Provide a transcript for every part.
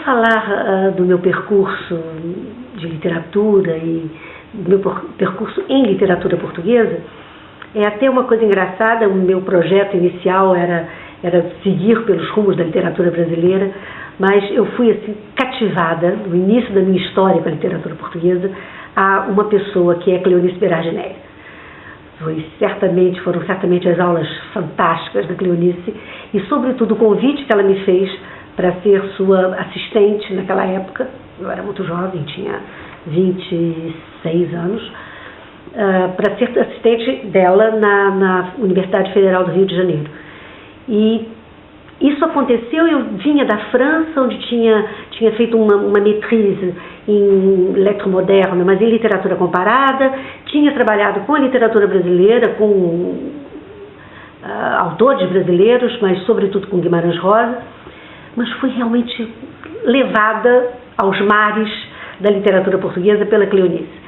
falar do meu percurso de literatura e do meu percurso em literatura portuguesa, é até uma coisa engraçada. O meu projeto inicial era seguir pelos rumos da literatura brasileira, mas eu fui assim cativada, no início da minha história com a literatura portuguesa, a uma pessoa que é Cleonice Berardi. Foram certamente as aulas fantásticas da Cleonice e, sobretudo, o convite que ela me fez para ser sua assistente naquela época. Eu era muito jovem, tinha 26 anos, para ser assistente dela na Universidade Federal do Rio de Janeiro. E isso aconteceu. Eu vinha da França, onde tinha feito uma maîtrise em lettres modernes, mas em literatura comparada, tinha trabalhado com a literatura brasileira, com autores brasileiros, mas sobretudo com Guimarães Rosa, mas fui realmente levada aos mares da literatura portuguesa pela Cleonice.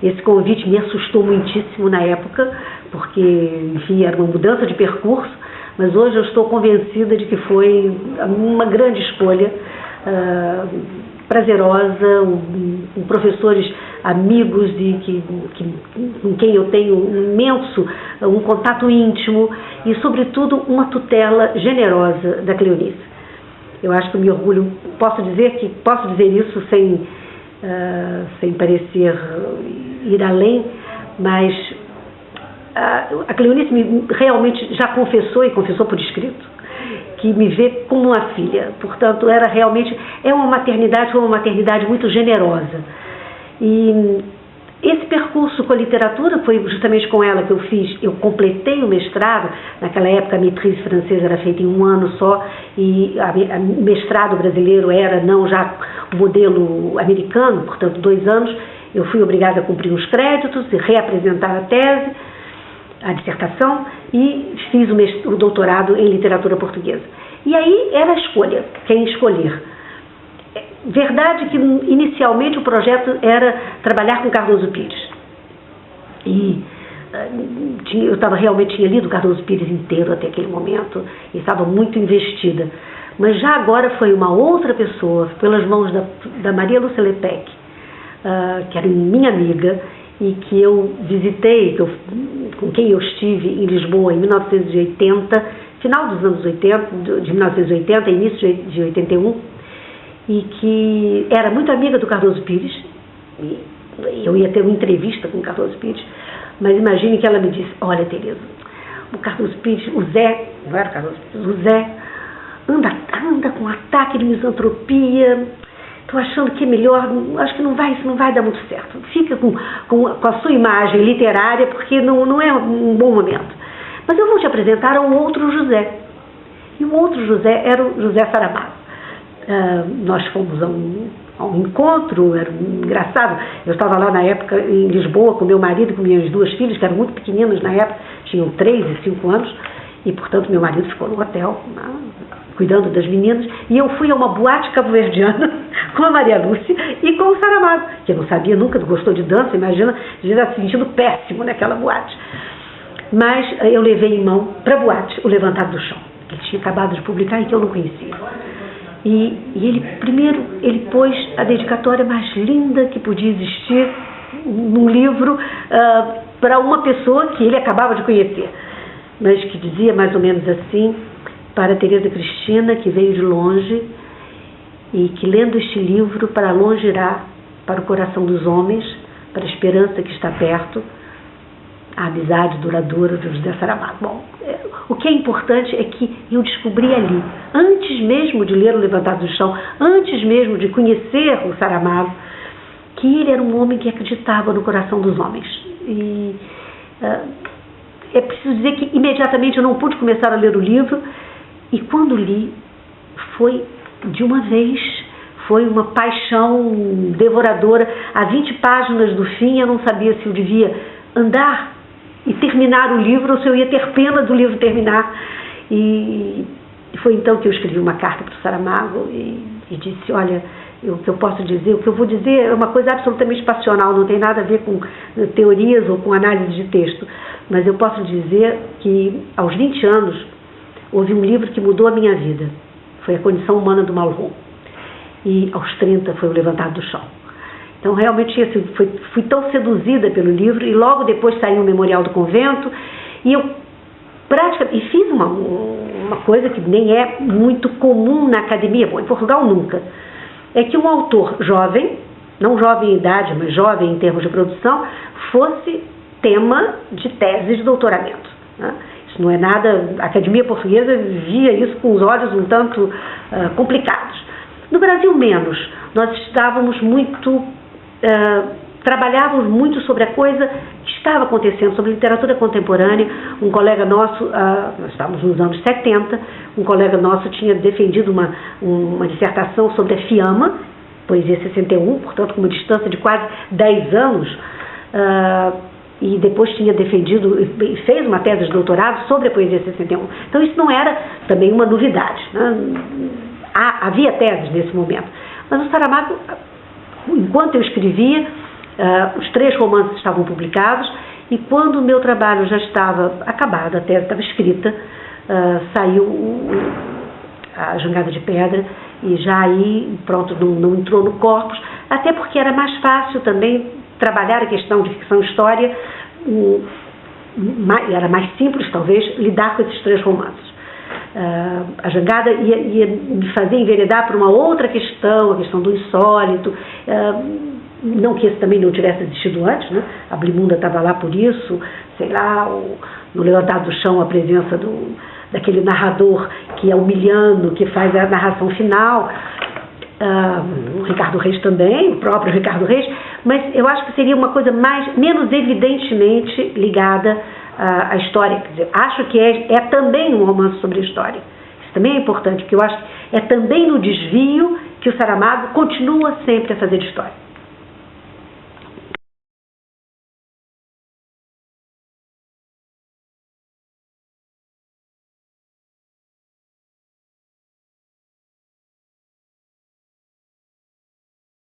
Esse convite me assustou muitíssimo na época, porque, enfim, era uma mudança de percurso, mas hoje eu estou convencida de que foi uma grande escolha, prazerosa, com professores amigos com quem eu tenho um contato íntimo e, sobretudo, uma tutela generosa da Cleonice. Eu acho que eu me orgulho, posso dizer isso sem parecer ir além, mas a Cleonice realmente já confessou, e confessou por escrito, que me vê como uma filha. Portanto, foi uma maternidade muito generosa. E esse percurso com a literatura foi justamente com ela que eu completei o mestrado. Naquela época a maîtrise francesa era feita em um ano só, e o mestrado brasileiro era já o modelo americano, portanto 2 anos. Eu fui obrigada a cumprir uns créditos e reapresentar a tese, a dissertação, e fiz o doutorado em literatura portuguesa. E aí era a escolha, quem escolher. Verdade que inicialmente o projeto era trabalhar com Cardoso Pires. E eu realmente tinha lido Cardoso Pires inteiro até aquele momento e estava muito investida. Mas já agora foi uma outra pessoa, pelas mãos da Maria Lúcia Lepec, que era minha amiga e que eu visitei, com quem eu estive em Lisboa em 1980, final dos anos 80, de 1980, início de 81, e que era muito amiga do Cardoso Pires. E eu ia ter uma entrevista com o Cardoso Pires, mas imagine que ela me disse: olha, Tereza, o Cardoso Pires, o Zé, não era o Cardoso Pires, o Zé anda com um ataque de misantropia, estou achando que é melhor, acho que isso não vai dar muito certo, fica com a sua imagem literária, porque não é um bom momento, mas eu vou te apresentar a um outro José. E o outro José era o José Saramago. Nós fomos a um encontro, era engraçado. Eu estava lá na época em Lisboa com meu marido e com minhas 2 filhas, que eram muito pequeninas na época, tinham 3 e 5 anos, e portanto meu marido ficou no hotel, cuidando das meninas, e eu fui a uma boate cabo-verdiana com a Maria Lúcia e com o Saramago, que eu não sabia, nunca gostou de dança, imagina, já se sentindo péssimo naquela boate. Mas eu levei em mão para a boate O Levantado do Chão, que ele tinha acabado de publicar e que eu não conhecia. E ele pôs a dedicatória mais linda que podia existir num livro para uma pessoa que ele acabava de conhecer, mas que dizia mais ou menos assim: para Tereza Cristina, que veio de longe e que, lendo este livro, para longe irá, para o coração dos homens, para a esperança que está perto, a amizade duradoura de José Saramago. Bom, o que é importante é que eu descobri ali, antes mesmo de ler O Levantado do Chão, antes mesmo de conhecer o Saramago, que ele era um homem que acreditava no coração dos homens. E é preciso dizer que imediatamente eu não pude começar a ler o livro, e quando li, foi de uma vez, foi uma paixão devoradora. A 20 páginas do fim eu não sabia se eu devia andar e terminar o livro ou se eu ia ter pena do livro terminar. E foi então que eu escrevi uma carta para o Saramago e disse: olha, o que eu posso dizer, o que eu vou dizer é uma coisa absolutamente passional, não tem nada a ver com teorias ou com análise de texto, mas eu posso dizer que aos 20 anos houve um livro que mudou a minha vida, foi A Condição Humana do Malraux. e aos 30 foi o Levantado do Chão. Então, realmente, assim, fui tão seduzida pelo livro, e logo depois saiu o Memorial do Convento, e eu praticamente fiz uma coisa que nem é muito comum na academia, bom, em Portugal nunca, é que um autor jovem, não jovem em idade, mas jovem em termos de produção, fosse tema de tese de doutoramento, né? Isso não é nada, a academia portuguesa via isso com os olhos um tanto complicados. No Brasil, menos. Nós estávamos muito, trabalhávamos muito sobre a coisa que estava acontecendo, sobre literatura contemporânea. Um colega nosso, nós estávamos nos anos 70, um colega nosso tinha defendido uma dissertação sobre a Fiamma, Poesia 61, portanto com uma distância de quase 10 anos, e depois tinha defendido e fez uma tese de doutorado sobre a Poesia 61. Então isso não era também uma novidade, né? Havia teses nesse momento. Mas o Saramago, enquanto eu escrevia, os 3 romances estavam publicados, e quando o meu trabalho já estava acabado, a tese estava escrita, saiu A Jangada de Pedra, e já aí, pronto, não entrou no corpus, até porque era mais fácil também trabalhar a questão de ficção e história, era mais simples, talvez, lidar com esses 3 romances. A Jangada ia me fazer enveredar por uma outra questão, a questão do insólito, não que esse também não tivesse existido antes, né? A Blimunda estava lá por isso, sei lá, no Levantado do Chão, a presença daquele narrador que é humilhando, que faz a narração final, o Ricardo Reis também, o próprio Ricardo Reis, mas eu acho que seria uma coisa menos evidentemente ligada à história. Quer dizer, acho que é também um romance sobre a história. Isso também é importante, porque eu acho que é também no desvio que o Saramago continua sempre a fazer de história.